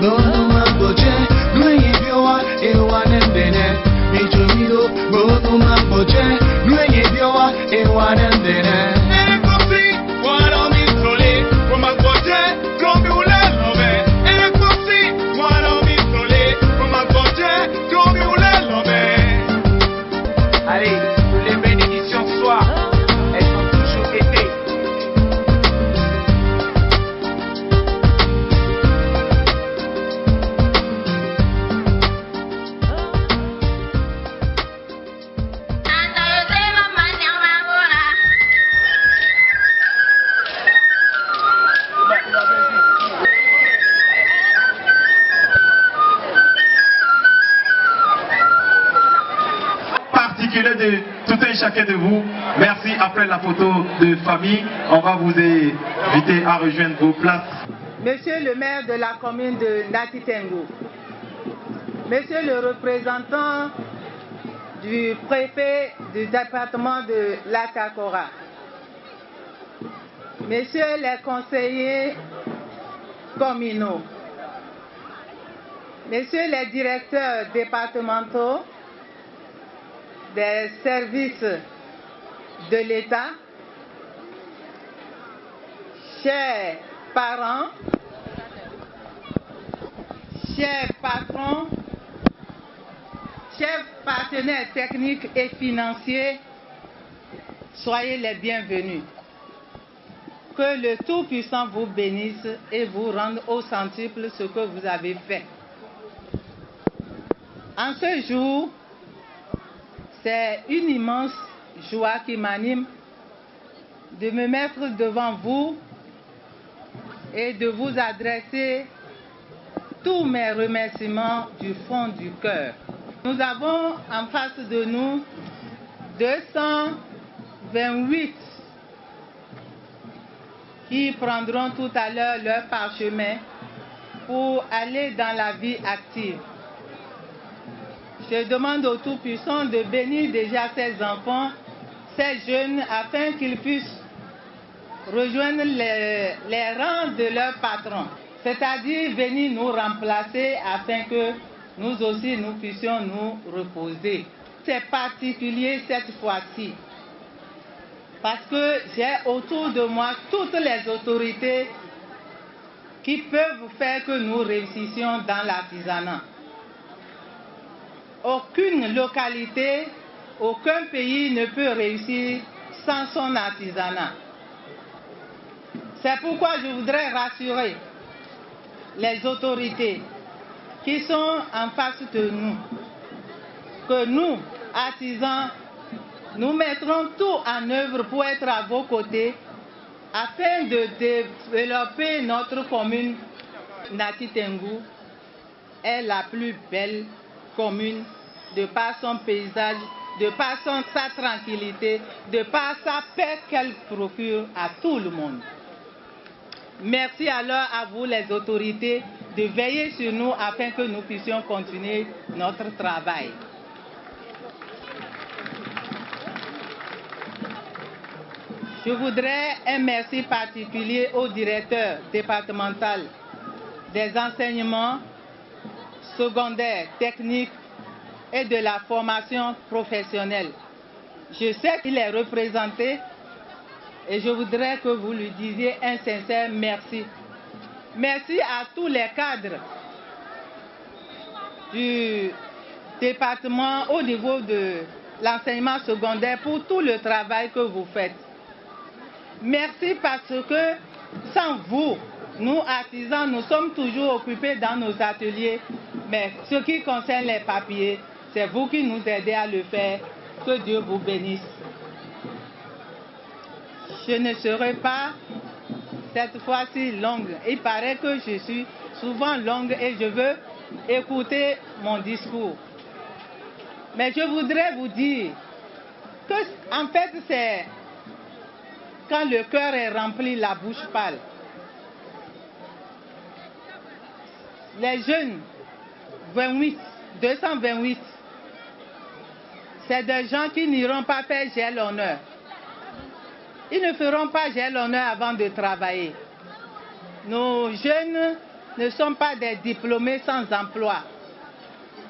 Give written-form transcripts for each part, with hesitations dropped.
Bonuma boje, nuye biowa, ewa nembene. Michumido, bonuma boje, nuye biowa, ewa nembene. Allez, les bénédictions soient, elles sont toujours été. De tout un chacun de vous. Merci. Après la photo de famille, on va vous inviter à rejoindre vos places. Monsieur le maire de la commune de Nati Tengu, Monsieur le représentant du préfet du département de l'Akakora, Messieurs les conseillers communaux, Messieurs les directeurs départementaux des services de l'État, chers parents, chers patrons, chers partenaires techniques et financiers, soyez les bienvenus. Que le Tout-Puissant vous bénisse et vous rende au centuple ce que vous avez fait. En ce jour, c'est une immense joie qui m'anime de me mettre devant vous et de vous adresser tous mes remerciements du fond du cœur. Nous avons en face de nous 228 qui prendront tout à l'heure leur parchemin pour aller dans la vie active. Je demande au Tout-Puissant de bénir déjà ces enfants, ces jeunes, afin qu'ils puissent rejoindre les rangs de leurs patrons, c'est-à-dire venir nous remplacer afin que nous aussi nous puissions nous reposer. C'est particulier cette fois-ci, parce que j'ai autour de moi toutes les autorités qui peuvent faire que nous réussissions dans l'artisanat. Aucune localité, aucun pays ne peut réussir sans son artisanat. C'est pourquoi je voudrais rassurer les autorités qui sont en face de nous, que nous, artisans, nous mettrons tout en œuvre pour être à vos côtés afin de développer notre commune. Nati Tengu est la plus belle commune de par son paysage, de par sa tranquillité, de par sa paix qu'elle procure à tout le monde. Merci alors à vous les autorités de veiller sur nous afin que nous puissions continuer notre travail. Je voudrais un merci particulier au directeur départemental des enseignements secondaires, techniques et de la formation professionnelle. Je sais qu'il est représenté et je voudrais que vous lui disiez un sincère merci. Merci à tous les cadres du département au niveau de l'enseignement secondaire pour tout le travail que vous faites. Merci parce que sans vous, nous artisans, nous sommes toujours occupés dans nos ateliers, mais ce qui concerne les papiers, c'est vous qui nous aidez à le faire. Que Dieu vous bénisse. Je ne serai pas cette fois-ci longue. Il paraît que je suis souvent longue et je veux écouter mon discours. Mais je voudrais vous dire que, en fait, c'est quand le cœur est rempli, la bouche parle. Les jeunes, 228, c'est des gens qui n'iront pas faire j'ai l'honneur. Ils ne feront pas j'ai l'honneur avant de travailler. Nos jeunes ne sont pas des diplômés sans emploi.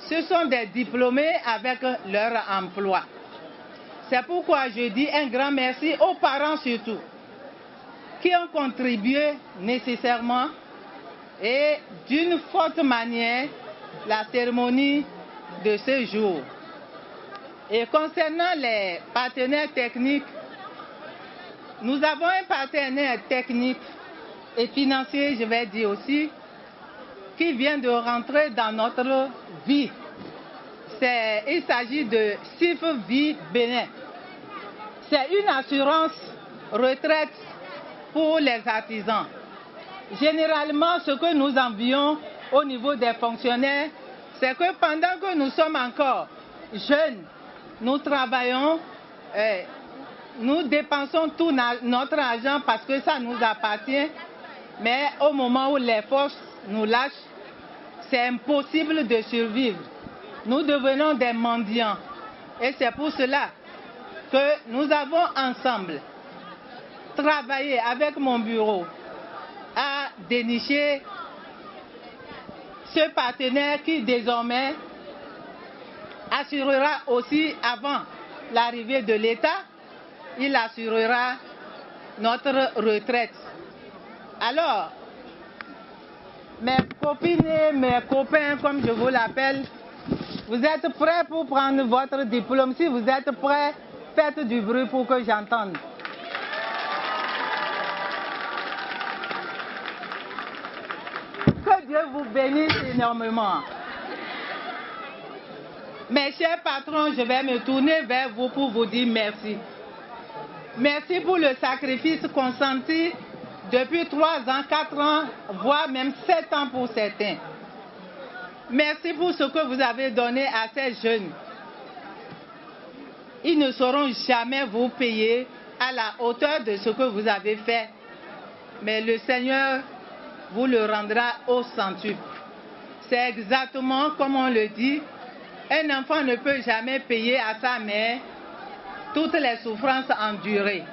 Ce sont des diplômés avec leur emploi. C'est pourquoi je dis un grand merci aux parents surtout, qui ont contribué nécessairement et d'une forte manière la cérémonie de ce jour. Et concernant les partenaires techniques, nous avons un partenaire technique et financier, je vais dire aussi, qui vient de rentrer dans notre vie. Il s'agit de CIF Vie Bénin. C'est une assurance retraite pour les artisans. Généralement, ce que nous envions au niveau des fonctionnaires, c'est que pendant que nous sommes encore jeunes, nous travaillons, nous dépensons tout notre argent parce que ça nous appartient, mais au moment où les forces nous lâchent, c'est impossible de survivre. Nous devenons des mendiants. Et c'est pour cela que nous avons ensemble travaillé avec mon bureau à dénicher ce partenaire qui désormais assurera aussi avant l'arrivée de l'État, il assurera notre retraite. Alors, mes copines et mes copains, comme je vous l'appelle, vous êtes prêts pour prendre votre diplôme? Si vous êtes prêts, faites du bruit pour que j'entende. Que Dieu vous bénisse énormément. Mes chers patrons, je vais me tourner vers vous pour vous dire merci. Merci pour le sacrifice consenti depuis 3 ans, 4 ans, voire même 7 ans pour certains. Merci pour ce que vous avez donné à ces jeunes. Ils ne sauront jamais vous payer à la hauteur de ce que vous avez fait. Mais le Seigneur vous le rendra au centuple. C'est exactement comme on le dit. Un enfant ne peut jamais payer à sa mère toutes les souffrances endurées.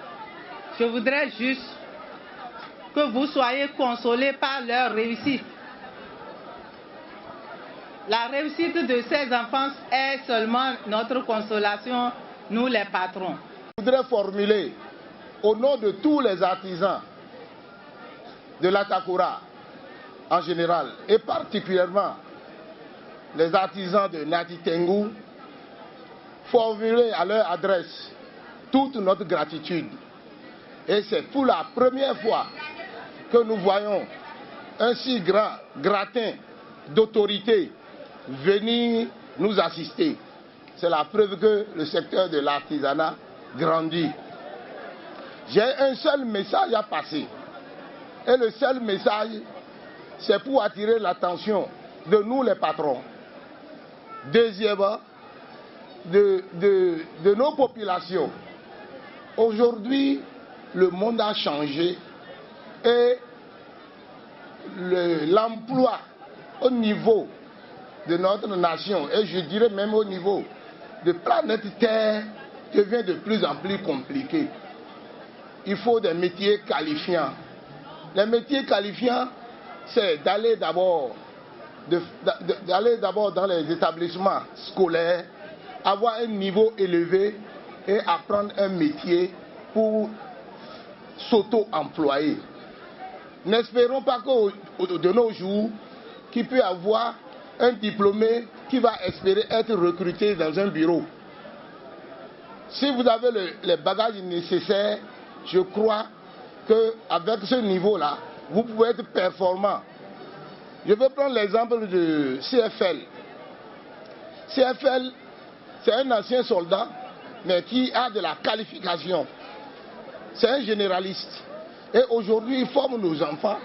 Je voudrais juste que vous soyez consolés par leur réussite. La réussite de ces enfants est seulement notre consolation, nous les patrons. Je voudrais formuler au nom de tous les artisans de l'Atakura en général et particulièrement les artisans de Nati Tengu, formuler à leur adresse toute notre gratitude. Et c'est pour la première fois que nous voyons un si grand gratin d'autorité venir nous assister. C'est la preuve que le secteur de l'artisanat grandit. J'ai un seul message à passer. Et le seul message, c'est pour attirer l'attention de nous les patrons. Deuxièmement, de nos populations. Aujourd'hui, le monde a changé et l'emploi au niveau de notre nation, et je dirais même au niveau de planète Terre, devient de plus en plus compliqué. Il faut des métiers qualifiants. Les métiers qualifiants, c'est d'aller d'abord dans les établissements scolaires, avoir un niveau élevé et apprendre un métier pour s'auto-employer. N'espérons pas que de nos jours, qu'il peut y avoir un diplômé qui va espérer être recruté dans un bureau. Si vous avez les bagages nécessaires, je crois qu'avec ce niveau-là, vous pouvez être performant. Je vais prendre l'exemple de CFL. CFL, c'est un ancien soldat, mais qui a de la qualification. C'est un généraliste. Et aujourd'hui, il forme nos enfants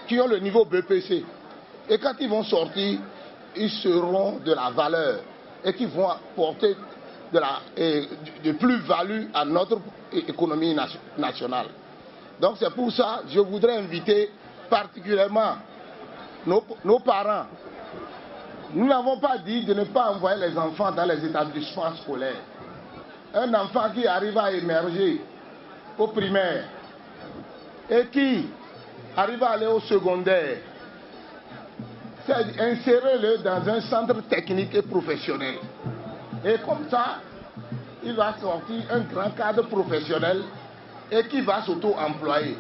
qui ont le niveau BPC. Et quand ils vont sortir, ils seront de la valeur et qui vont apporter de plus-value à notre économie nationale. Donc c'est pour ça que je voudrais inviter particulièrement nos parents. Nous n'avons pas dit de ne pas envoyer les enfants dans les établissements scolaires. Un enfant qui arrive à émerger au primaire et qui arrive à aller au secondaire c'est insérer-le dans un centre technique et professionnel. Et comme ça, il va sortir un grand cadre professionnel et qui va s'auto-employer.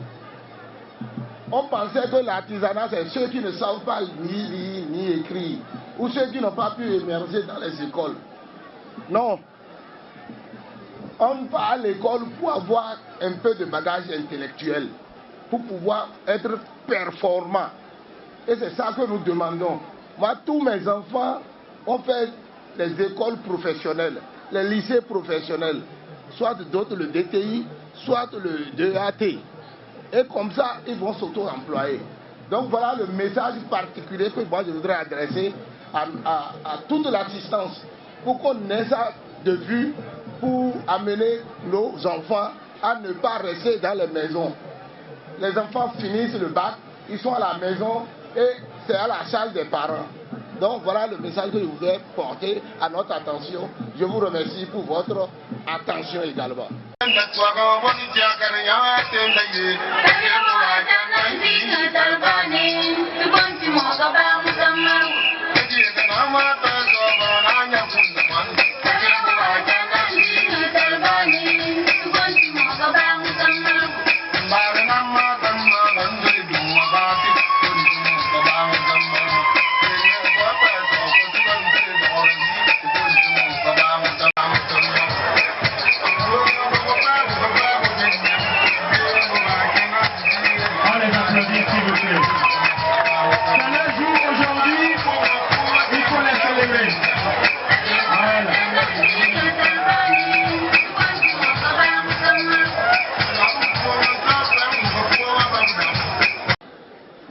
On pensait que l'artisanat, c'est ceux qui ne savent pas ni lire ni écrire, ou ceux qui n'ont pas pu émerger dans les écoles. Non. On va à l'école pour avoir un peu de bagage intellectuel, pour pouvoir être performant. Et c'est ça que nous demandons. Moi, tous mes enfants ont fait les écoles professionnelles, les lycées professionnels, soit d'autres le DTI, soit le DAT. Et comme ça, ils vont s'auto-employer. Donc voilà le message particulier que moi je voudrais adresser à toute l'assistance, pour qu'on ait ça de vue, pour amener nos enfants à ne pas rester dans les maisons. Les enfants finissent le bac, ils sont à la maison et c'est à la charge des parents. Donc voilà le message que je voudrais porter à notre attention. Je vous remercie pour votre attention également.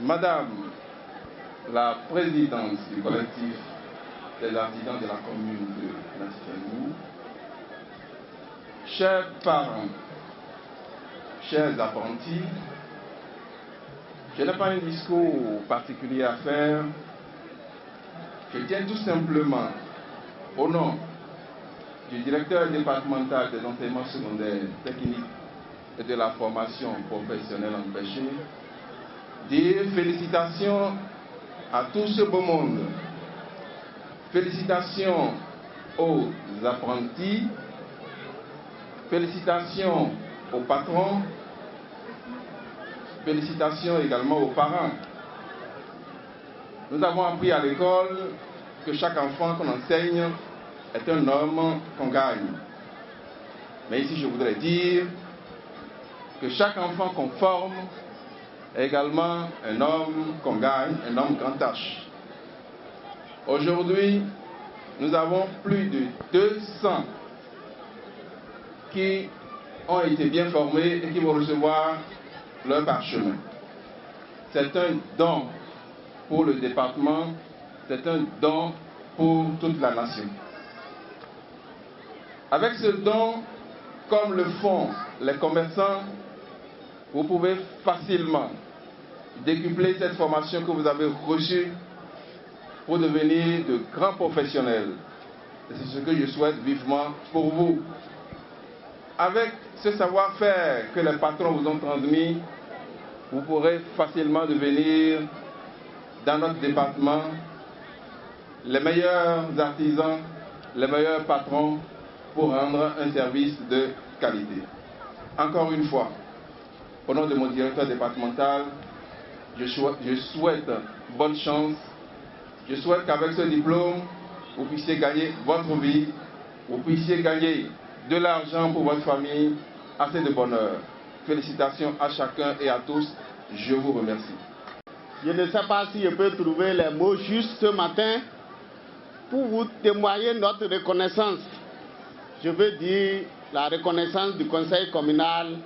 Madame la présidente du collectif des artisans de la commune de Natitengou, chers parents, chers apprentis, je n'ai pas un discours particulier à faire. Je tiens tout simplement, au nom du directeur départemental des enseignements secondaires techniques et de la formation professionnelle empêchée, dire félicitations à tout ce beau monde. Félicitations aux apprentis, félicitations aux patrons, félicitations également aux parents. Nous avons appris à l'école que chaque enfant qu'on enseigne est un homme qu'on gagne. Mais ici, je voudrais dire que chaque enfant qu'on forme est également un homme qu'on gagne, un homme grand tâche. Aujourd'hui, nous avons plus de 200 qui ont été bien formés et qui vont recevoir leur parchemin. C'est un don pour le département, c'est un don pour toute la nation. Avec ce don, comme le font les commerçants, vous pouvez facilement décupler cette formation que vous avez reçue pour devenir de grands professionnels. Et c'est ce que je souhaite vivement pour vous. Avec ce savoir-faire que les patrons vous ont transmis, vous pourrez facilement devenir, dans notre département, les meilleurs artisans, les meilleurs patrons pour rendre un service de qualité. Encore une fois, au nom de mon directeur départemental, je souhaite bonne chance. Je souhaite qu'avec ce diplôme, vous puissiez gagner votre vie, vous puissiez gagner de l'argent pour votre famille, assez de bonheur. Félicitations à chacun et à tous. Je vous remercie. Je ne sais pas si je peux trouver les mots justes ce matin pour vous témoigner notre reconnaissance. Je veux dire la reconnaissance du conseil communal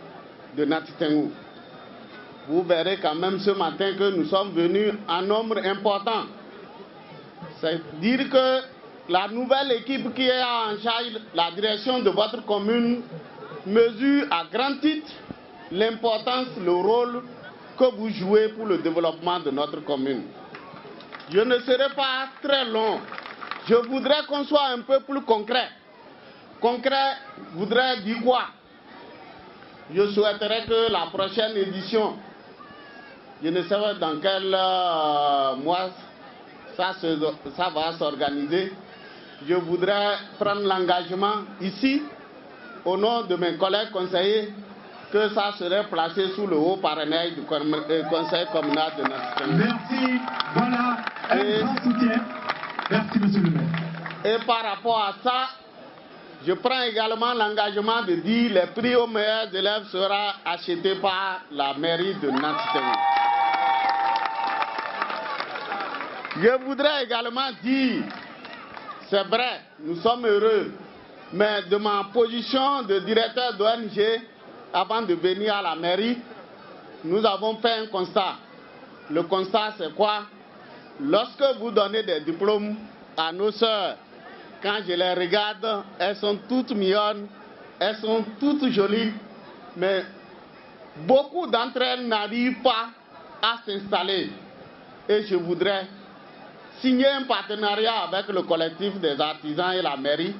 de Natitengou. Vous verrez quand même ce matin que nous sommes venus en nombre important. C'est dire que la nouvelle équipe qui est en charge de la direction de votre commune mesure à grand titre l'importance, le rôle que vous jouez pour le développement de notre commune. Je ne serai pas très long. Je voudrais qu'on soit un peu plus concret. Concret voudrait dire quoi? Je souhaiterais que la prochaine édition, je ne sais pas dans quel mois ça va s'organiser. Je voudrais prendre l'engagement ici, au nom de mes collègues conseillers, que ça serait placé sous le haut parrainage du conseil communal de notre pays. Merci, voilà un grand soutien. Merci, monsieur le maire. Et par rapport à ça, je prends également l'engagement de dire que les prix aux meilleurs élèves seront achetés par la mairie de Nantes-Tengu. Je voudrais également dire, c'est vrai, nous sommes heureux, mais de ma position de directeur d'ONG, avant de venir à la mairie, nous avons fait un constat. Le constat, c'est quoi? Lorsque vous donnez des diplômes à nos sœurs, quand je les regarde, elles sont toutes mignonnes, elles sont toutes jolies, mais beaucoup d'entre elles n'arrivent pas à s'installer. Et je voudrais signer un partenariat avec le collectif des artisans et la mairie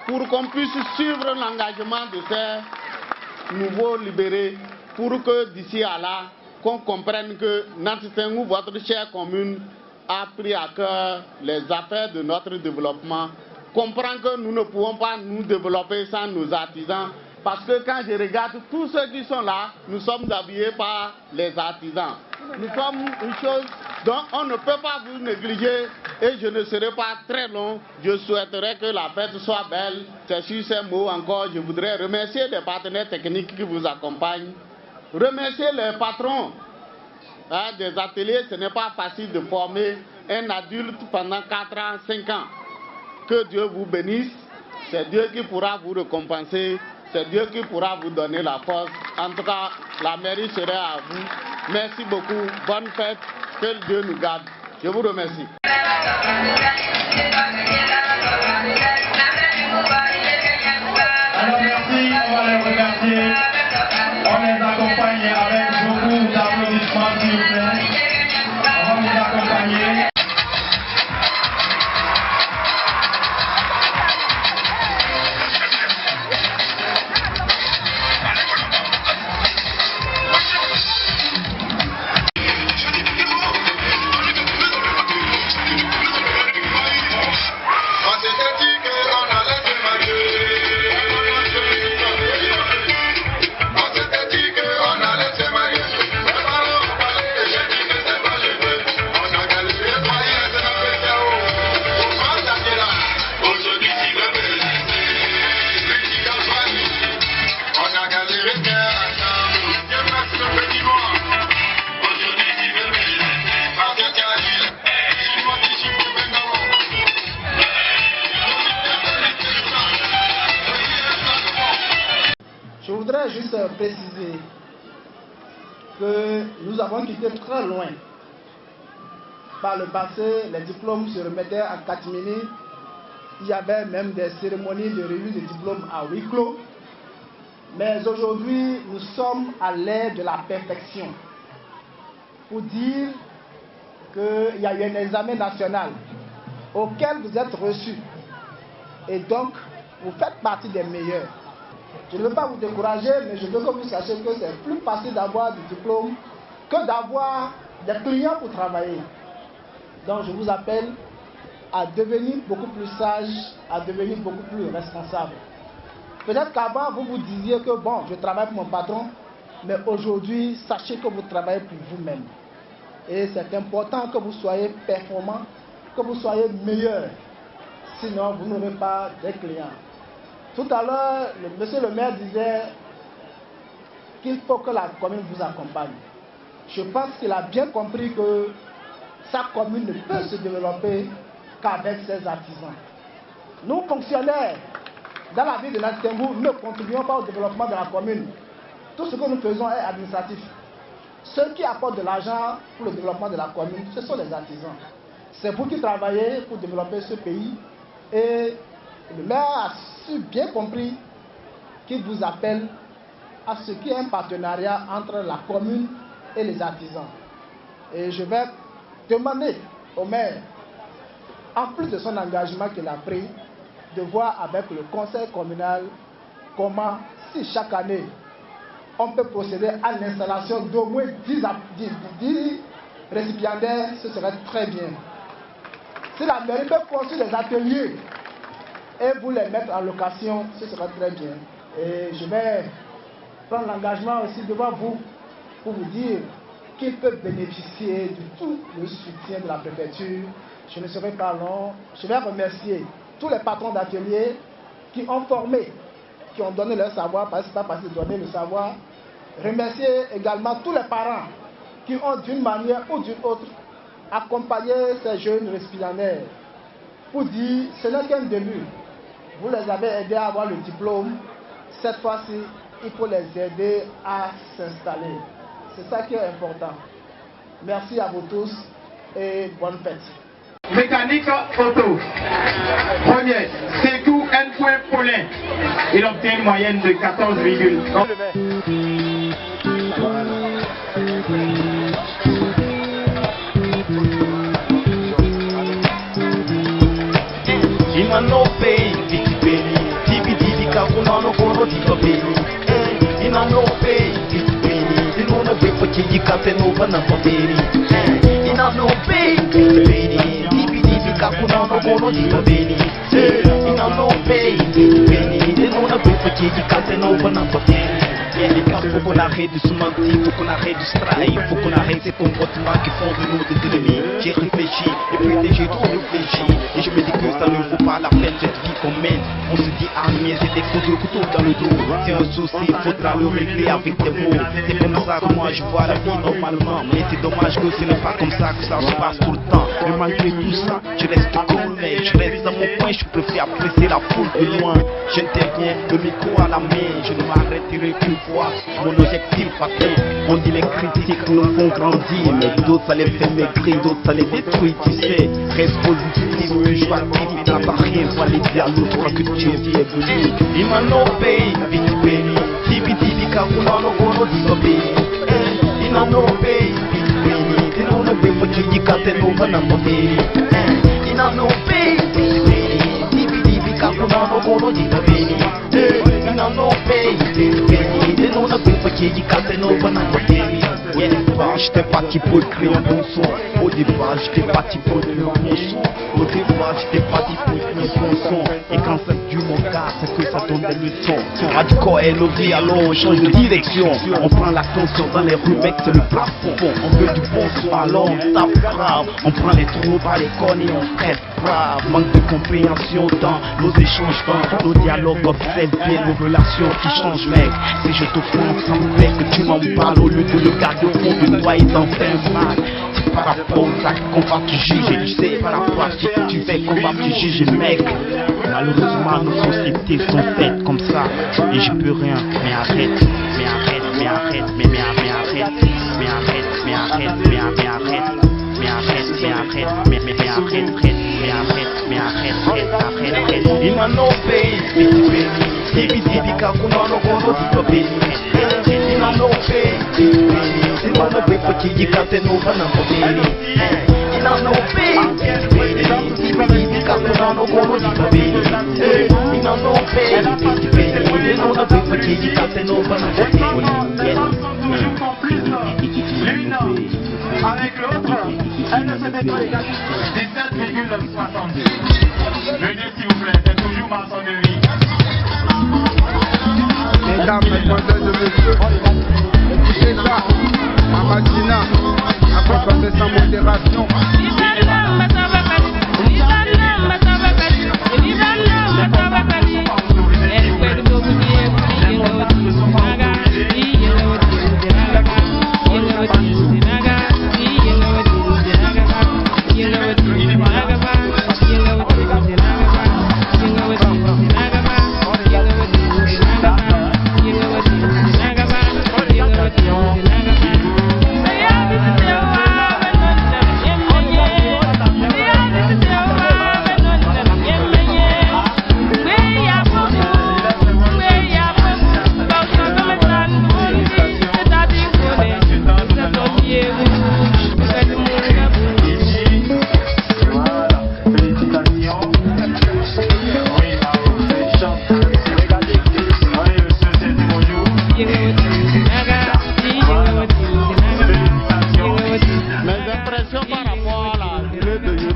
pour qu'on puisse suivre l'engagement de ces nouveaux libérés, pour que d'ici à là, qu'on comprenne que Nantes-Tengu, votre chère commune, a pris à cœur les affaires de notre développement, comprend que nous ne pouvons pas nous développer sans nos artisans, parce que quand je regarde tous ceux qui sont là, nous sommes habillés par les artisans. Nous sommes une chose dont on ne peut pas vous négliger, et je ne serai pas très long. Je souhaiterais que la fête soit belle. C'est sur ces mots encore, je voudrais remercier les partenaires techniques qui vous accompagnent, remercier les patrons des ateliers. Ce n'est pas facile de former un adulte pendant 4 ans, 5 ans. Que Dieu vous bénisse, c'est Dieu qui pourra vous récompenser, c'est Dieu qui pourra vous donner la force. En tout cas, la mairie serait à vous. Merci beaucoup, bonne fête, que Dieu nous garde. Je vous remercie. Alors merci, on va les remercier. On les accompagne avec beaucoup d'applaudissements, s'il vous plaît. On va vous accompagner. Je voudrais juste préciser que nous avons quitté très loin. Par le passé, les diplômes se remettaient à catimini. Il y avait même des cérémonies de remise de diplômes à huis clos. Mais aujourd'hui, nous sommes à l'ère de la perfection. Pour dire qu'il y a eu un examen national auquel vous êtes reçus. Et donc, vous faites partie des meilleurs. Je ne veux pas vous décourager, mais je veux que vous sachiez que c'est plus facile d'avoir du diplôme que d'avoir des clients pour travailler. Donc je vous appelle à devenir beaucoup plus sage, à devenir beaucoup plus responsable. Peut-être qu'avant, vous vous disiez que bon, je travaille pour mon patron, mais aujourd'hui, sachez que vous travaillez pour vous-même. Et c'est important que vous soyez performant, que vous soyez meilleur. Sinon, vous n'aurez pas de clients. Tout à l'heure, monsieur le maire disait qu'il faut que la commune vous accompagne. Je pense qu'il a bien compris que sa commune ne peut se développer qu'avec ses artisans. Nous, fonctionnaires, dans la ville de Nantes-Tengu, ne contribuons pas au développement de la commune. Tout ce que nous faisons est administratif. Ceux qui apportent de l'argent pour le développement de la commune, ce sont les artisans. C'est vous qui travaillez pour développer ce pays. Et le maire a bien compris qu'il vous appelle à ce qu'il y ait un partenariat entre la commune et les artisans. Et je vais demander au maire, en plus de son engagement qu'il a pris, de voir avec le conseil communal comment, si chaque année, on peut procéder à l'installation d'au moins 10 récipiendaires, ce serait très bien. Si la mairie peut construire des ateliers et vous les mettre en location, ce sera très bien. Et je vais prendre l'engagement aussi devant vous pour vous dire qu'ils peuvent bénéficier de tout le soutien de la préfecture. Je ne serai pas long. Je vais remercier tous les patrons d'ateliers qui ont formé, qui ont donné leur savoir, parce que ce n'est pas facile de donner le savoir. Remercier également tous les parents qui ont d'une manière ou d'une autre accompagné ces jeunes récipiendaires. Pour dire, ce n'est qu'un début. Vous les avez aidés à avoir le diplôme. Cette fois-ci, il faut les aider à s'installer. C'est ça qui est important. Merci à vous tous et bonne fête. Mécanique auto. Premier, Sekou N. Paulin. Il obtient une moyenne de 14,1. Faut qu'on arrête de se mentir, faut qu'on arrête de se trahir, faut qu'on arrête ces comportements qui font de nous des ennemis. J'ai réfléchi, et puis j'ai trop réfléchi, et je me dis que ça ne vaut pas la peine cette vie qu'on mène. On se dit armé, c'est des coups de couteau dans le dos. C'est un souci, faudra le régler avec des mots. C'est comme ça que moi je vois la vie normalement. Mais c'est dommage que ce n'est pas comme ça que ça se passe tout le temps. Mais malgré tout ça, je reste cool, mais je reste dans mon coin, je préfère apprécier la foule de loin. J'interviens, le micro à la main, je ne m'arrêterai qu'une fois. Mon objectif atteint, on dit les critiques nous font grandir, mais d'autres ça les fait maigrir, d'autres ça les détruit, tu sais. Reste positif, toujours actif, et n'as rien, va les dire à l'autre que tu es bienvenu. Imano pays, vite béni, tibi tibi kakuna no gono diso béni. Inano pays, vite béni, tino no béni, tu dis quand t'es nouveau dans mon pays. Inano pays, vite béni, tibi tibi kakuna no gono diso béni. Inano pays, vite béni, tino no béni, tu dis quand t'es nouveau dans mon pays. Au départ, j'étais parti pour écrire un bon son. Au départ, j'étais parti pour écrire un bon son. Au départ, j'étais parti pour écrire un bon son. Et quand ça dure mon gars, c'est que ça donne des leçons. Hardcore est levé, alors on change de direction. On prend l'attention dans les rues, mec, c'est le plafond. On veut du bon son, alors on tape grave. On prend les trous par les cornes et on reste brave. Manque de compréhension dans nos échanges, dans nos dialogues, observe bien nos relations qui changent, mec. Si je t'offense, ça me fait que tu m'en parles au lieu de le garder au fond de toi et d'en faire mal. C'est par rapport aux actes qu'on va te juger, tu sais, par rapport à ce que tu fais qu'on va te juger, mec. Malheureusement, nos sociétés sont faites comme ça, et je peux rien, mais arrête, mais arrête, mais arrête, mais arrête, mais arrête, mais arrête, mais arrête, mais arrête, mais arrête, mais arrête, mais arrête, il m'a non payé, vite béni, tibi tibi kakuna no gono diso béni, il m'a non payé, vite béni, il m'a non payé petit dit quand t'es nouveau dans mon pays, il m'a non payé, vite béni, tibi tibi kakuna no gono diso béni, il m'a non payé, vite béni, il m'a non payé petit dit quand t'es nouveau dans mon pays. Avec l'autre, elle ne se détruit 17,70. Venez s'il vous plaît, c'est toujours maçonnerie. Mesdames, mesdemoiselles et messieurs, écoutez ça, Mamadina, accompagné sans modération.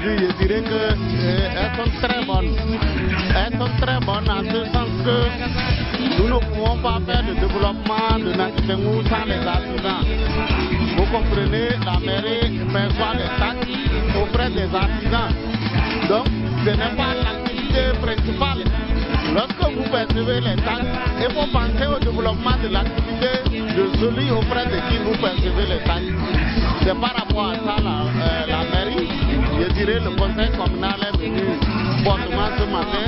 aujourd'hui, je dirais qu'elles sont très bonnes. Elles sont très bonnes en ce sens que nous ne pouvons pas faire le développement de Natitengou sans les artisans. Vous comprenez, la mairie perçoit les taxes auprès des artisans. Donc, ce n'est pas l'activité principale. Lorsque vous percevez les taxes, il faut penser au développement de l'activité de celui auprès de qui vous percevez les taxes. C'est par rapport à ça la mairie, je dirais le conseil communal est venu fortement ce matin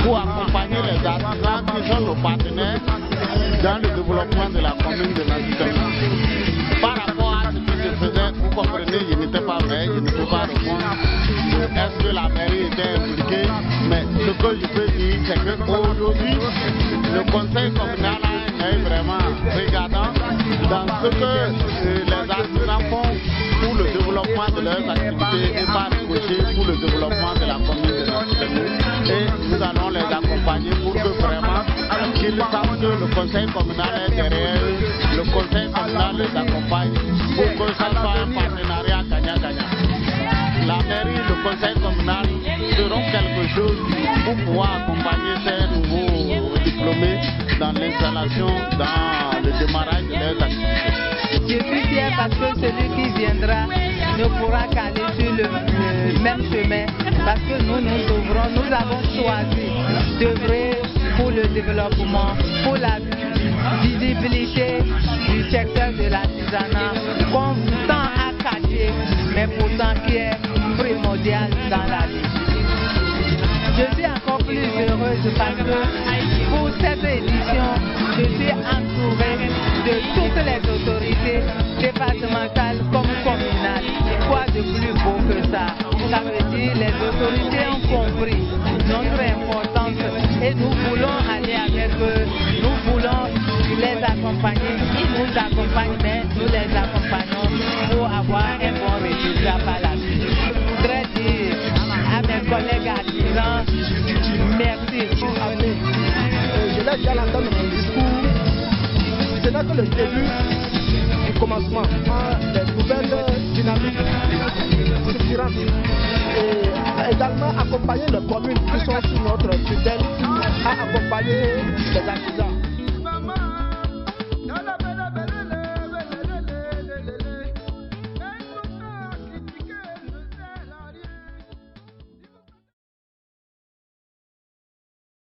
pour accompagner les artisans qui sont nos partenaires dans le développement de la commune de Natitengou. Par rapport à ce qui se faisait, vous comprenez, je n'étais pas vrai, je ne peux pas répondre. Est-ce que la mairie était impliquée? Mais ce que je peux dire, c'est qu'aujourd'hui, le conseil communal est vraiment regardant dans ce que les artisans font pour le développement de leurs activités et par ricochet pour le développement de la commune de Natitengou. Et nous allons les accompagner pour que vraiment qu'ils savent que le conseil communal est derrière eux, le conseil communal les accompagne pour que ça soit un partenariat gagnant-gagnant. La mairie, le conseil communal feront quelque chose pour pouvoir accompagner ces nouveaux diplômés dans l'installation, dans le démarrage de leurs activités. Je suis fier parce que celui qui viendra ne pourra qu'aller sur le même chemin parce que nous avons choisi d'œuvrer pour le développement, pour la visibilité du secteur de l'artisanat qu'on tend à cacher, mais pourtant qui est primordial dans la vie. Je suis encore plus heureuse parce que pour cette édition, je suis entourée de toutes les autorités départementales comme communales. Quoi de plus beau que ça? Ça veut dire les autorités ont compris notre importance et nous voulons aller avec eux, nous voulons les accompagner. Ils nous accompagnent, mais nous les accompagnons pour avoir un bon résultat par la suite. Je voudrais dire à mes collègues artisans, merci. Je l'ai déjà entendu dans mon discours. Ce n'est que le début du commencement. Les nouvelles dynamiques structurantes. Et également accompagner les communes qui sont sous notre tutelle à accompagner les artisans.